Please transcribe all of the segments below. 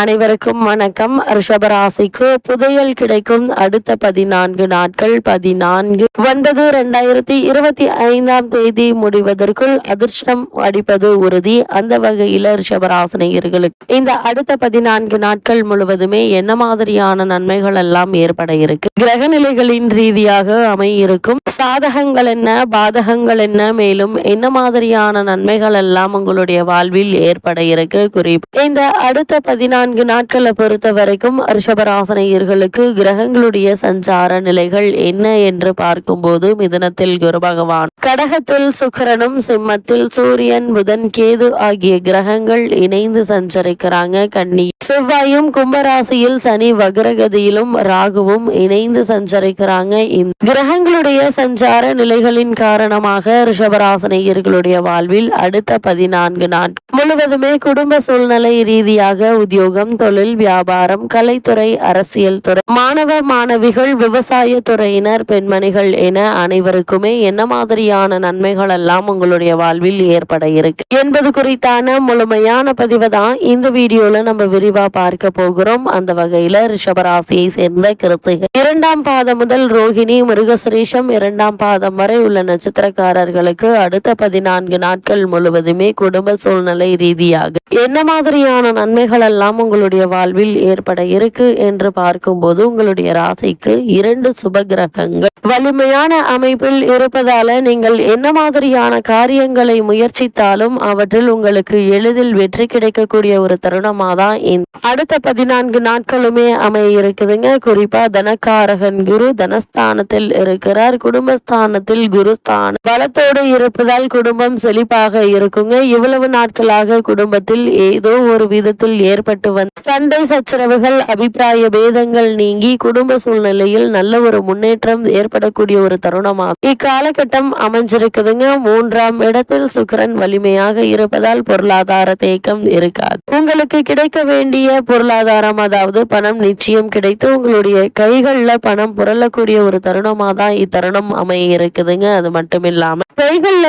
அனைவருக்கும் வணக்கம். ரிஷபராசிக்கு புதையல் கிடைக்கும் அடுத்த 14 நாட்கள் 14/9/2025 முடிவதற்குள் அதிர்ஷ்டம் அடிப்பது உறுதி. அந்த வகையில ரிஷபராசினியர்களுக்கு இந்த அடுத்த 14 நாட்கள் முழுவதுமே என்ன மாதிரியான நன்மைகள் எல்லாம் ஏற்பட இருக்கு, கிரக நிலைகளின் ரீதியாக அமையிருக்கும் சாதகங்கள் என்ன, பாதகங்கள் என்ன, மேலும் என்ன மாதிரியான நன்மைகள் எல்லாம் உங்களுடைய வாழ்வில் ஏற்பட இருக்கு. குறிப்பு, இந்த அடுத்த 14 நாட்களை பொறுத்த வரைக்கும் ரிஷபராசினியர்களுக்கு கிரகங்களுடைய சஞ்சார நிலைகள் என்ன என்று பார்க்கும்போது, மிதுனத்தில் குரு பகவான், கடகத்தில் சுக்கிரனும், சிம்மத்தில் சூரியன், புதன், கேது ஆகிய கிரகங்கள் இணைந்து சஞ்சரிக்கிறாங்க. கன்னி செவ்வாயும், கும்பராசியில் சனி வக்ரகதியிலும் ராகுவும் இணைந்து சஞ்சரிக்கிறாங்க. இந்த கிரகங்களுடைய சஞ்சார நிலைகளின் காரணமாக ரிஷபராசினியர்களுடைய வாழ்வில் அடுத்த 14 நாட்கள் முழுவதுமே குடும்ப சூழ்நிலை ரீதியாக உத்தியோகம், தொழில், வியாபாரம், கலைத்துறை, அரசியல் துறை, மாணவ மாணவிகள், விவசாய துறையினர், பெண்மணிகள் என அனைவருக்குமே என்ன மாதிரியான நன்மைகள் எல்லாம் உங்களுடைய வாழ்வில் ஏற்பட இருக்கு என்பது குறித்தான முழுமையான பதிவை தான் இந்த வீடியோல நம்ம விரிவா பார்க்க போகிறோம். அந்த வகையில ரிஷபராசியை சேர்ந்த கிருத்திகை 2ஆம் பாதம் முதல் ரோகிணி, மிருகசுரீஷம் 2ஆம் பாதம் வரை உள்ள நட்சத்திரக்காரர்களுக்கு அடுத்த 14 நாட்கள் முழுவதுமே குடும்ப சூழ்நிலை ரீதியாக என்ன மாதிரியான நன்மைகள் எல்லாம் உங்களுடைய வாழ்வில் ஏற்பட இருக்கு என்று பார்க்கும்போது, உங்களுடைய ராசிக்கு 2 சுப கிரகங்கள் வலிமையான அமைப்பில் இருப்பதால நீங்கள் என்ன மாதிரியான காரியங்களை முயற்சித்தாலும் அவற்றில் உங்களுக்கு எளிதில் வெற்றி கிடைக்கக்கூடிய ஒரு தருணமா தான் அடுத்த 14 நாட்களுமே அமைய இருக்குதுங்க. குறிப்பா தனக்காரகன் குரு தனஸ்தானத்தில் இருக்கிறார். குடும்பஸ்தானத்தில் குருஸ்தானம் பலத்தோடு இருப்பதால் குடும்பம் செழிப்பாக இருக்குங்க. இவ்வளவு நாட்களாக குடும்பத்தில் ஏதோ ஒரு விதத்தில் ஏற்பட்டு வந்த சண்டை சச்சரவுகள், அபிப்பிராய பேதங்கள் நீங்கி குடும்ப சூழ்நிலையில் நல்ல ஒரு முன்னேற்றம் ஏற்படக்கூடிய ஒரு தருணமாக இக்காலகட்டம் அமைஞ்சிருக்குதுங்க. 3ஆம் இடத்தில் சுக்கிரன் வலிமையாக இருப்பதால் பொருளாதார தேக்கம் இருக்காது. உங்களுக்கு கிடைக்க வேண்டிய பொருளாதாரம், அதாவது பணம் நிச்சயம் கிடைத்து உங்களுடைய கைகள்ல பணம் புரளக்கூடிய ஒரு தருணமா தான் இத்தருணம் அமைய இருக்குதுங்க. அது மட்டும் இல்லாம கைகள்ல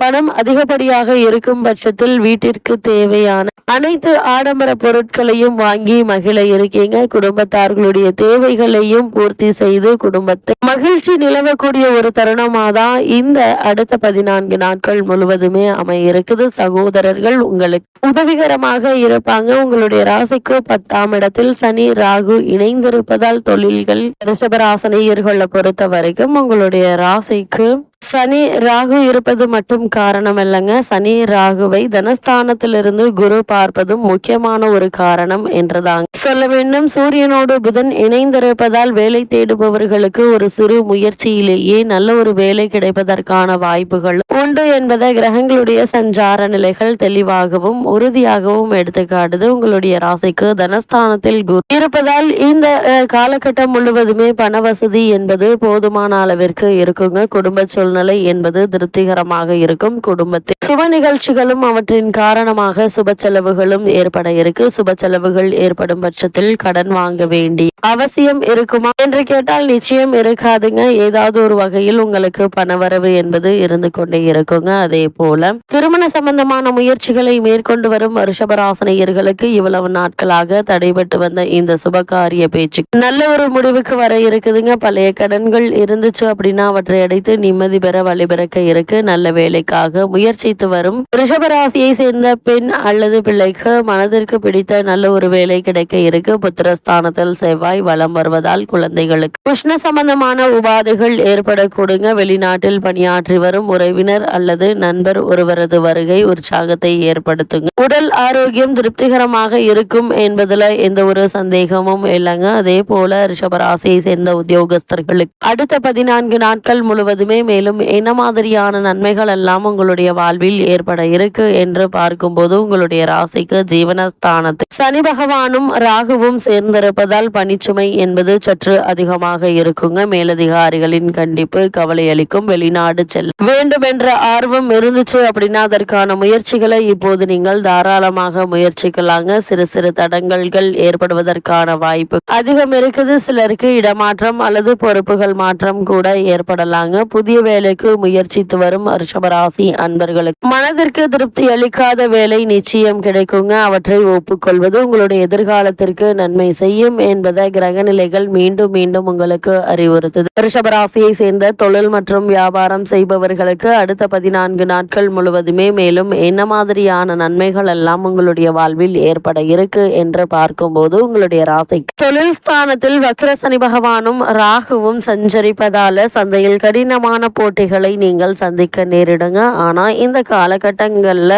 பணம் அதிகப்படியாக இருக்கும் பட்சத்தில் வீட்டிற்கு தேவையான அனைத்து ஆடம்பர பொருட்களையும் வாங்கி மகிழ இருக்கீங்க. குடும்பத்தார்களுடைய தேவைகளையும் பூர்த்தி செய்து குடும்பத்தை மகிழ்ச்சி நிலவக்கூடிய ஒரு தருணமா தான் இந்த அடுத்த 14 நாட்கள் முழுவதுமே அமைய இருக்குது. சகோதரர்கள் உங்களுக்கு உதவிகரமாக இருப்பாங்க. உங்களுடைய ராசிக்கு 10ஆம் இடத்தில் சனி ராகு இணைந்திருப்பதால் தொழில்கள் ரிஷபராசினியர்களை பொறுத்த வரைக்கும் உங்களுடைய ராசிக்கு சனி ராகு இருப்பது மட்டும் காரணம் இல்லைங்க. சனி ராகுவை தனஸ்தானத்திலிருந்து குரு பார்ப்பதும் முக்கியமான ஒரு காரணம் என்றுதாங்க சொல்ல வேண்டும். சூரியனோடு புதன் இணைந்திருப்பதால் வேலை தேடுபவர்களுக்கு ஒரு சிறு முயற்சியிலேயே நல்ல ஒரு வேலை கிடைப்பதற்கான வாய்ப்புகள் உண்டு என்பதை கிரகங்களுடைய சஞ்சார நிலைகள் தெளிவாகவும் உறுதியாகவும் எடுத்துக்காட்டுது. உங்களுடைய ராசிக்கு தனஸ்தானத்தில் குரு இருப்பதால் இந்த காலகட்டம் முழுவதுமே பண வசதி என்பது போதுமான அளவிற்கு இருக்குங்க. குடும்ப சூழ்நிலை என்பது திருப்திகரமாக இருக்கும். குடும்பத்தில் சுப நிகழ்ச்சிகளும் அவற்றின் காரணமாக சுப செலவுகளும் ஏற்பட இருக்கு. சுப செலவுகள் ஏற்படும் பட்சத்தில் கடன் வாங்க வேண்டி அவசியம் இருக்குமா என்று கேட்டால் நிச்சயம் இருக்காதுங்க. ஏதாவது ஒரு வகையில் உங்களுக்கு பணவரவு என்பது இருந்து கொண்டே இருக்குங்க. அதே போல திருமண சம்பந்தமான முயற்சிகளை மேற்கொண்டு வரும் ரிஷபராசினியர்களுக்கு இவ்வளவு நாட்களாக தடைபட்டு வந்த இந்த சுபகாரிய பேச்சு நல்ல ஒரு முடிவுக்கு வர இருக்குதுங்க. பழைய கடன்கள் இருந்துச்சு அப்படின்னா அவற்றை அடைத்து நிம்மதி பெற வழிபிறக்க இருக்கு. நல்ல வேலைக்காக முயற்சித்து வரும் ரிஷபராசியை சேர்ந்த பெண் அல்லது பிள்ளைக்கு மனதிற்கு பிடித்த நல்ல ஒரு வேலை கிடைக்க இருக்கு. புத்திரஸ்தானத்தில் செவ்வாய் வலம் வருவதால் குழந்தைகளுக்கு உஷ்ண சம்பந்தமான உபாதைகள் ஏற்படக்கூடுங்க. வெளிநாட்டில் பணியாற்றி வரும் உறவினர் அல்லது நண்பர் ஒருவரது வருகை உற்சாகத்தை ஏற்படுத்துங்க. உடல் ஆரோக்கியம் திருப்திகரமாக இருக்கும் என்பதுல எந்த ஒரு சந்தேகமும் இல்லைங்க. அதே போல ரிஷபராசியை சேர்ந்த உத்தியோகஸ்தர்களுக்கு அடுத்த 14 நாட்கள் முழுவதுமே மேலும் என்ன மாதிரியான நன்மைகள் எல்லாம் உங்களுடைய வாழ்வில் ஏற்பட இருக்கு என்று பார்க்கும்போது, உங்களுடைய ராசிக்கு ஜீவனஸ்தானத்தில் சனி பகவானும் ராகுவும் சேர்ந்திருப்பதால் பணிச்சுமை என்பது சற்று அதிகமாக இருக்குங்க. மேலதிகாரிகளின் கண்டிப்பு கவலை அளிக்கும். வெளிநாடு செல்ல வேண்டும் என்ற ஆர்வம் இருந்துச்சு அப்படின்னா அதற்கான முயற்சிகளை இப்போது நீங்கள் தாராளமாக முயற்சிக்கலாங்க. சிறு சிறு தடங்கல்கள் ஏற்படுவதற்கான வாய்ப்பு அதிகம் இருக்குது. சிலருக்கு இடமாற்றம் அல்லது பொறுப்புகள் மாற்றம் கூட ஏற்படலாங்க. புதிய வேலைக்கு முயற்சித்து வரும் ரிஷபராசி அன்பர்களுக்கு மனதிற்கு திருப்தி அளிக்காத வேலை நிச்சயம் கிடைக்குங்க. அவற்றை ஒப்புக்கொள்வது உங்களுடைய எதிர்காலத்திற்கு நன்மை செய்யும் என்பதை கிரகநிலைகள் மீண்டும் மீண்டும் உங்களுக்கு அறிவுறுத்துது. ரிஷபராசியை சேர்ந்த தொழில் மற்றும் வியாபாரம் செய்பவர்களுக்கு அடுத்த 14 நாட்கள் முழுவதுமே மேலும் என்ன மாதிரியான நன்மைகள் எல்லாம் உங்களுடைய வாழ்வில் ஏற்பட இருக்கு என்று பார்க்கும்போது உங்களுடைய ராசி தொழில் ஸ்தானத்தில் வக்ர சனி பகவானும் ராகுவும் சஞ்சரிப்பதால சந்தையில் கடினமான போட்டிகளை நீங்கள் சந்திக்க நேரிடுங்க. ஆனா இந்த காலகட்டங்கள்ல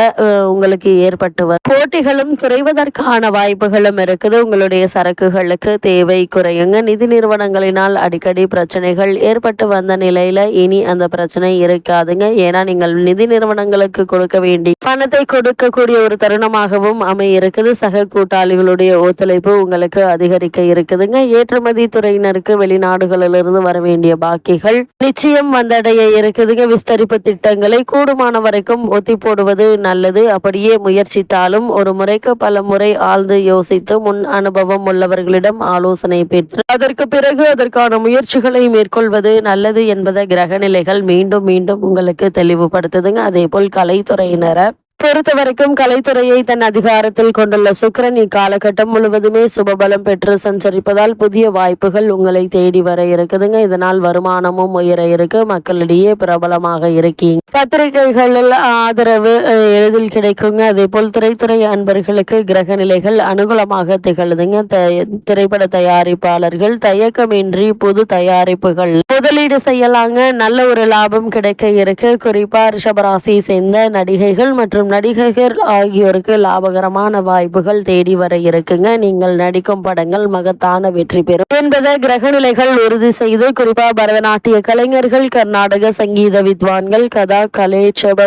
உங்களுக்கு ஏற்பட்டு வரும் போட்டிகளும் குறைவதற்கான வாய்ப்புகளும் இருக்குது. உங்களுடைய சரக்குகளுக்கு தேவை குறையுங்க. நிதி நிறுவனங்களினால் அடிக்கடி பிரச்சனைகள் ஏற்பட்டு வந்த நிலையில இனி அந்த பிரச்சனை இருக்காதுங்க. ஏன்னா நீங்கள் நிதி நிறுவனங்களுக்கு கொடுக்க வேண்டி பணத்தை கொடுக்கக்கூடிய ஒரு தருணமாகவும் அமைய இருக்குது. சக கூட்டாளிகளுடைய ஒத்துழைப்பு உங்களுக்கு அதிகரிக்க இருக்குதுங்க. ஏற்றுமதி துறையினருக்கு வெளிநாடுகளிலிருந்து வர வேண்டிய பாக்கிகள் நிச்சயம் வந்தடைய இருக்குதுங்க. விஸ்தரிப்பு திட்டங்களை கூடுமான வரைக்கும் ஒத்தி போடுவது நல்லது. அப்படியே முயற்சித்தாலும் ஒரு முறைக்கு பல முறை ஆழ்ந்து யோசித்து முன் அனுபவம் உள்ளவர்களிடம் ஆலோசனை பெற்று அதற்கு பிறகு அதற்கான முயற்சிகளை மேற்கொள்வது நல்லது என்பதை கிரகநிலைகள் மீண்டும் மீண்டும் உங்களுக்கு தெளிவுபடுத்துதுங்க. அதே போல் கலைத்துறையினரை பொறுத்த வரைக்கும் கலைத்துறையை தன் அதிகாரத்தில் கொண்டுள்ள சுக்கிரன் இக்காலகட்டம் முழுவதுமே சுபபலம் பெற்று சஞ்சரிப்பதால் புதிய வாய்ப்புகள் உங்களை தேடி வர இருக்குதுங்க. இதனால் வருமானமும் உயர இருக்கு. மக்களிடையே பிரபலமாக இருக்கீங்க. பத்திரிகைகளில் ஆதரவு எளிதில் கிடைக்குங்க. அதே போல் திரைத்துறை அன்பர்களுக்கு கிரக நிலைகள் அனுகூலமாக திகழுதுங்க. திரைப்பட தயாரிப்பாளர்கள் தயக்கமின்றி புது தயாரிப்புகள் முதலீடு செய்யலாங்க. நல்ல ஒரு லாபம் கிடைக்க இருக்கு. குறிப்பா ரிஷபராசியை சேர்ந்த நடிகைகள் மற்றும் நடிகர்கள் ஆகியோருக்கு லாபகரமான வாய்ப்புகள் தேடி வர இருக்குங்க. நீங்கள் நடிக்கும் படங்கள் மகத்தான வெற்றி பெறும் என்பதை கிரகநிலைகள் உறுதி செய்து குறிப்பா பரதநாட்டிய கலைஞர்கள், கர்நாடக சங்கீத வித்வான்கள், கதா கலேச்சப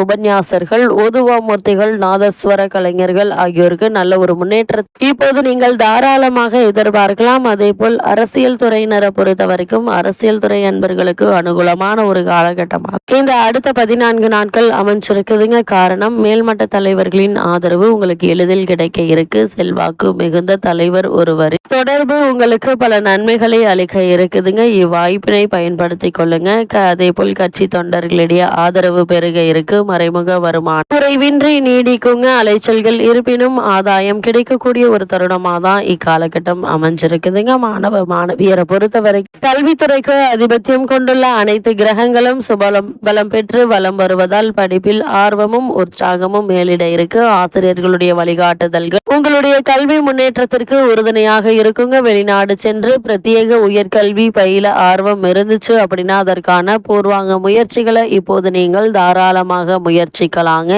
உபன்யாசர்கள், ஓதுவாமூர்த்திகள், நாதஸ்வர கலைஞர்கள் ஆகியோருக்கு நல்ல ஒரு முன்னேற்றம் இப்போது நீங்கள் தாராளமாக எதிர்பார்க்கலாம். அதே போல் அரசியல் துறையினரை பொறுத்த வரைக்கும் அரசியல் துறை அன்பர்களுக்கு அனுகூலமான ஒரு காலகட்டமாக இந்த அடுத்த 14 நாட்கள் அமைஞ்சிருக்குதுங்க. காரணம் மேல்மட்ட தலைவர்களின் ஆதரவு உங்களுக்கு எளிதில் கிடைக்க இருக்கு. செல்வாக்கு மிகுந்த தலைவர் ஒருவர் தொடர்பு உங்களுக்கு பல நன்மைகளை அளிக்க இருக்குதுங்க. இவ்வாய்ப்பினை பயன்படுத்திக் கொள்ளுங்க. அதே போல் கட்சி தொண்டர்களிடையே ஆதரவு பெருக இருக்கு. மறைமுக வருமானம் குறைவின்றி நீடிக்குங்க. அலைச்சல்கள் இருப்பினும் ஆதாயம் கிடைக்கக்கூடிய ஒரு தருணமா தான் இக்காலகட்டம் அமைஞ்சிருக்குதுங்க. மாணவ மாணவியரை பொறுத்தவரை கல்வித்துறைக்கு அதிபத்தியம் கொண்டுள்ள அனைத்து கிரகங்களும் சுபலம் பெற்று வலம் வருவதால் படிப்பில் ஆர்வமும் உற்சாகமும் மேலிட இருக்கு. ஆசிரியர்களுடைய வழிகாட்டுதல்கள் உங்களுடைய கல்வி முன்னேற்றத்திற்கு உறுதுணையாக இருக்குங்க. வெளிநாடு சென்று பிரத்யேக உயர்கல்வி பயில ஆர்வம் இருந்துச்சு அப்படின்னா அதற்கான பூர்வாங்க முயற்சிகளை இப்போது நீங்கள் தாராளமாக முயற்சிக்கலாங்க.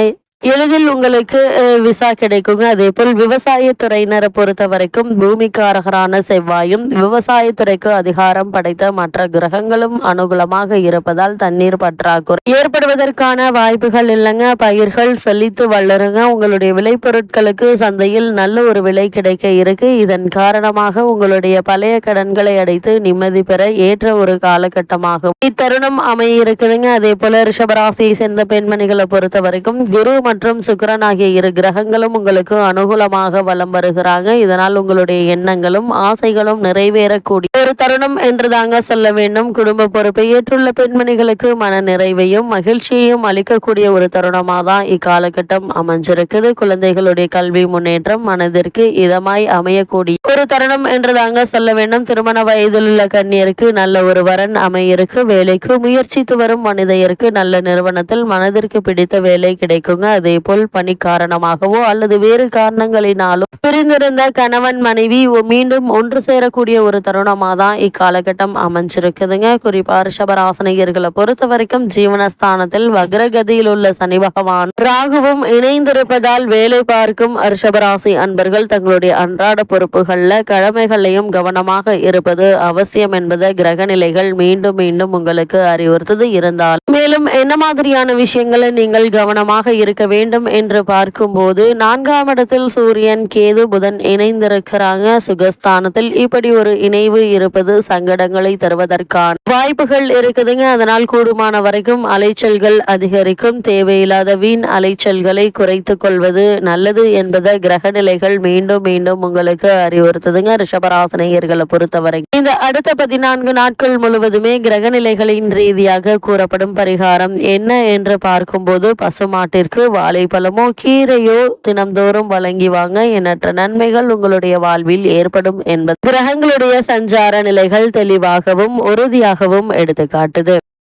எளிதில் உங்களுக்கு விசா கிடைக்குங்க. அதே போல் விவசாயத்துறையினரை பொறுத்த வரைக்கும் பூமிக்காரகரான செவ்வாயும் விவசாயத்துறைக்கு அதிகாரம் படைத்த மற்ற கிரகங்களும் அனுகூலமாக இருப்பதால் தண்ணீர் பற்றாக்குறை ஏற்படுவதற்கான வாய்ப்புகள் இல்லைங்க. பயிர்கள் செழித்து வளருங்க. உங்களுடைய விளைபொருட்களுக்கு சந்தையில் நல்ல ஒரு விலை கிடைக்க இருக்கு. இதன் காரணமாக உங்களுடைய பழைய கடன்களை அடைத்து நிம்மதி பெற ஏற்ற ஒரு காலகட்டமாகும் இத்தருணம் அமைய இருக்குதுங்க. அதே போல ரிஷபராசியை சேர்ந்த பெண்மணிகளை பொறுத்த வரைக்கும் குரு மற்றும் சுக்கிரன் ஆகிய இரு கிரகங்களும் உங்களுக்கு அனுகூலமாக வலம் வருகிறாங்க. இதனால் உங்களுடைய எண்ணங்களும் ஆசைகளும் நிறைவேறக்கூடிய ஒரு தருணம் என்று தாங்க சொல்ல வேண்டும். குடும்ப பொறுப்பை ஏற்றுள்ள பெண்மணிகளுக்கு மன நிறைவையும் மகிழ்ச்சியையும் அளிக்கக்கூடிய ஒரு தருணமாக தான் இக்காலகட்டம் அமைஞ்சிருக்குது. குழந்தைகளுடைய கல்வி முன்னேற்றம் மனதிற்கு இதமாய் அமையக்கூடிய ஒரு தருணம் என்று தாங்க சொல்ல வேண்டும். திருமண வயதில் உள்ள கன்னியருக்கு நல்ல ஒரு வரன் அமையிருக்கு. வேலைக்கு முயற்சித்து வரும் மனிதருக்கு நல்ல நிறுவனத்தில் மனதிற்கு பிடித்த வேலை கிடைக்குங்க. அதே போல் பணி காரணமாகவோ அல்லது வேறு காரணங்களினாலும் பிரிந்திருந்த கணவன் மனைவி மீண்டும் ஒன்று சேரக்கூடிய ஒரு தருணமாக தான் இக்காலகட்டம் அமைஞ்சிருக்குதுங்க. குறிப்பா ரிஷபராசினியர்களை பொறுத்த வரைக்கும் ஜீவனஸ்தானத்தில் வக்ரகதியில் உள்ள சனி பகவான் ராகுவும் இணைந்திருப்பதால் வேலை பார்க்கும் ரிஷபராசி அன்பர்கள் தங்களுடைய அன்றாட பொறுப்புகள்ல கடமைகளையும் கவனமாக இருப்பது அவசியம் என்பதை கிரகநிலைகள் மீண்டும் மீண்டும் உங்களுக்கு அறிவுறுத்தது. இருந்தால் மேலும் என்ன மாதிரியான விஷயங்களை நீங்கள் கவனமாக இருக்க வேண்டும் என்று பார்க்கும்போது 4ஆம் இடத்தில் சூரியன், கேது, புதன் இணைந்திருக்கிறாங்க சுகஸ்தானத்தில். இப்படி ஒரு இணைவு இருப்பது சங்கடங்களை தருவதற்கான வாய்ப்புகள் இருக்குதுங்க. அதனால் கூடுமான வரைக்கும் அலைச்சல்கள் அதிகரிக்கும். தேவையில்லாத வீண் அலைச்சல்களை குறைத்து கொள்வது நல்லது என்பதை கிரகநிலைகள் மீண்டும் மீண்டும் உங்களுக்கு அறிவுறுத்தும். வலியுறுத்துதுங்க ரிஷபராசினியர்களை பொறுத்தவரை. இந்த அடுத்த 14 நாட்கள் முழுவதுமே கிரக நிலைகளின் ரீதியாக கூறப்படும் பரிகாரம் என்ன என்று பார்க்கும்போது, பசுமாட்டிற்கு வாழைப்பழமோ கீரையோ தினம்தோறும் வழங்கி வாங்க, எண்ணற்ற நன்மைகள் உங்களுடைய வாழ்வில் ஏற்படும் என்பது கிரகங்களுடைய சஞ்சார நிலைகள் தெளிவாகவும் உறுதியாகவும் எடுத்துக்காட்டுது.